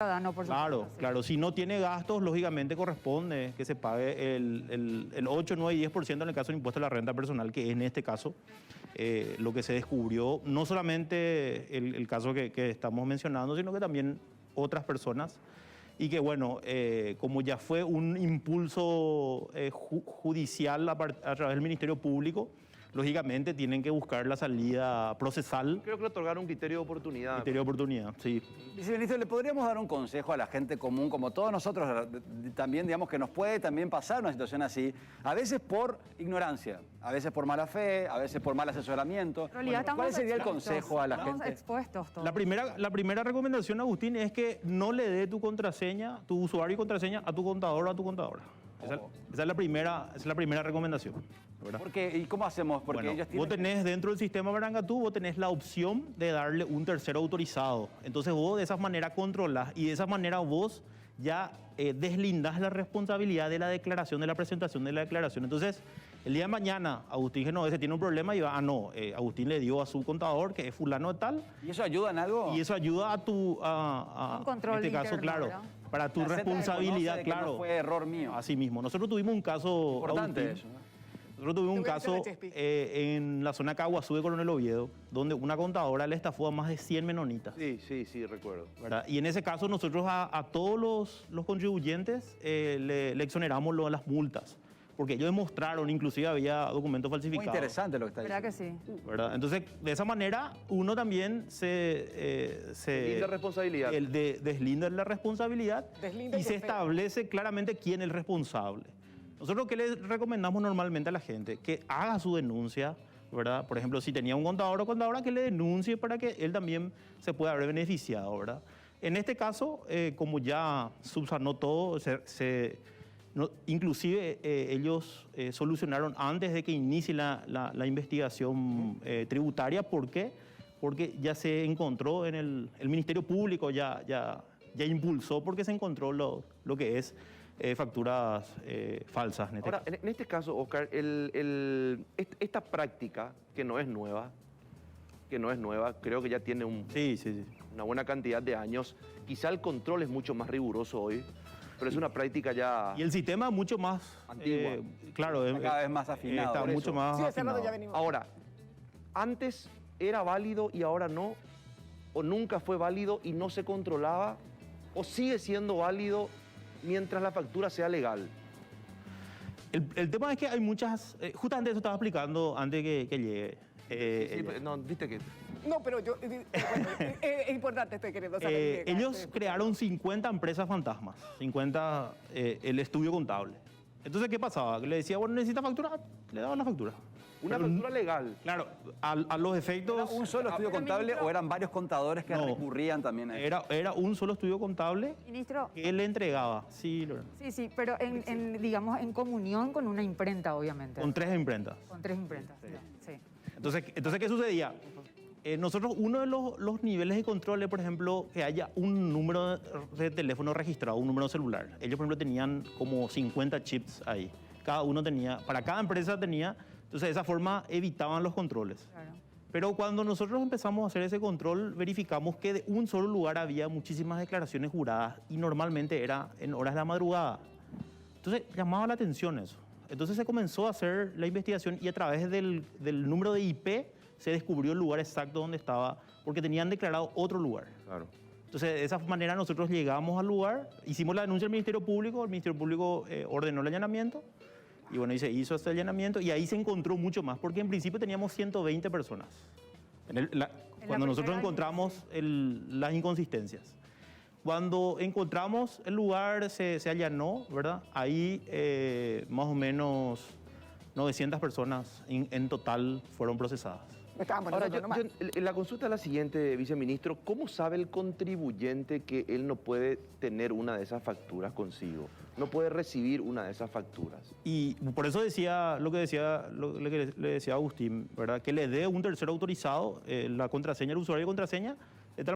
ciudadano, por supuesto. Claro, Sí. claro. Si no tiene gastos, lógicamente corresponde que se pague el 8, 9 y 10% en el caso del impuesto a la renta personal, que en este caso lo que se descubrió, no solamente el caso que estamos mencionando, sino que también otras personas. Y que bueno, como ya fue un impulso judicial a través del Ministerio Público, lógicamente tienen que buscar la salida procesal. Creo que le otorgaron un criterio de oportunidad. Criterio de oportunidad, sí. Viceministro, ¿le podríamos dar un consejo a la gente común, como todos nosotros, también, digamos, que nos puede también pasar una situación así? A veces por ignorancia, a veces por mala fe, a veces por mal asesoramiento. En realidad Bueno, ¿cuál estamos sería el expuestos. consejo a la Estamos gente? expuestos todos. La primera recomendación, Agustín, es que no le dé tu contraseña, tu usuario y contraseña a tu contador o a tu contadora. Esa es la primera recomendación, ¿verdad? Porque, ¿y cómo hacemos? Porque Bueno, ellos vos tienen... tenés dentro del sistema Barangatú, vos tenés la opción de darle un tercero autorizado. Entonces vos de esa manera controlás y de esa manera vos ya deslindás la responsabilidad de la declaración, de la presentación de la declaración. Entonces, el día de mañana, Agustín Genovese tiene un problema y va, Agustín le dio a su contador, que es fulano de tal, ¿Y eso ayuda en algo? y eso ayuda a Un control en este caso, interno, claro, ¿verdad? para tu La Z responsabilidad, reconoce de que claro. no fue error mío. Así mismo. Nosotros tuvimos un caso, Importante Agustín, eso, ¿no? nosotros tuvimos un caso en la zona Caguazú de Coronel Oviedo, donde una contadora le estafó a más de 100 menonitas. Sí, recuerdo. ¿Verdad? Y en ese caso nosotros a todos los contribuyentes le exoneramos las multas, porque ellos demostraron, inclusive había documentos Muy falsificados. interesante lo que está ¿Verdad diciendo. que sí? ¿Verdad? Entonces, de esa manera, uno también Deslinda responsabilidad. deslinda la responsabilidad y se establece claramente quién es el responsable. Nosotros, ¿qué le recomendamos normalmente a la gente? Que haga su denuncia, ¿verdad? Por ejemplo, si tenía un contador o contadora, que le denuncie para que él también se pueda haber beneficiado, ¿verdad? En este caso, como ya subsanó todo, inclusive ellos solucionaron antes de que inicie la investigación tributaria. ¿Por qué? Porque ya se encontró en el Ministerio Público, ya impulsó, porque se encontró lo que es facturas falsas. Ahora, en este caso, Oscar, esta práctica, que no es nueva, creo que ya tiene Sí. una buena cantidad de años. Quizá el control es mucho más riguroso hoy, pero es una práctica ya... Y el sistema es mucho más Antigua. claro, Está cada vez más afinado. está Por mucho eso. más Sí, hace rato afinado. ya venimos. Ahora, antes era válido y ahora no, o nunca fue válido y no se controlaba, o sigue siendo válido mientras la factura sea legal. El tema es que hay muchas, justamente eso estaba explicando antes que llegue. No, viste que... No, pero yo... bueno, es importante, estoy queriendo saber. Ellos crearon 50 empresas fantasmas, 50 el estudio contable. Entonces, ¿qué pasaba? Que le decía, bueno, necesita factura, le daban la factura. Una Pero, factura legal. Claro, a los efectos... ¿Era un solo estudio contable o eran varios contadores que No. recurrían también a eso? Era un solo estudio contable Ministro, que él le entregaba. Sí, Lorena. sí, pero digamos, en comunión con una imprenta, obviamente. Con 3 imprentas. Con 3 imprentas, sí. Entonces, ¿qué sucedía? Nosotros, uno de los niveles de control es, por ejemplo, que haya un número de teléfono registrado, un número celular. Ellos, por ejemplo, tenían como 50 chips ahí. Cada uno tenía, para cada empresa tenía, entonces de esa forma evitaban los controles. Claro. Pero cuando nosotros empezamos a hacer ese control, verificamos que de un solo lugar había muchísimas declaraciones juradas y normalmente era en horas de la madrugada. Entonces llamaba la atención eso. Entonces se comenzó a hacer la investigación y a través del número de IP se descubrió el lugar exacto donde estaba, porque tenían declarado otro lugar. Claro. Entonces, de esa manera nosotros llegamos al lugar, hicimos la denuncia al Ministerio Público, el Ministerio Público ordenó el allanamiento, y bueno, y se hizo este allanamiento, y ahí se encontró mucho más, porque en principio teníamos 120 personas. Cuando nosotros primera encontramos las inconsistencias. Cuando encontramos el lugar, se allanó, ¿verdad? Ahí más o menos 900 personas en total fueron procesadas. Estábamos Ahora, nosotros nomás. la consulta es la siguiente, viceministro. ¿Cómo sabe el contribuyente que él no puede tener una de esas facturas consigo? No puede recibir una de esas facturas. Y por eso decía lo que le decía Agustín, ¿verdad? Que le dé un tercero autorizado la contraseña, el usuario de contraseña,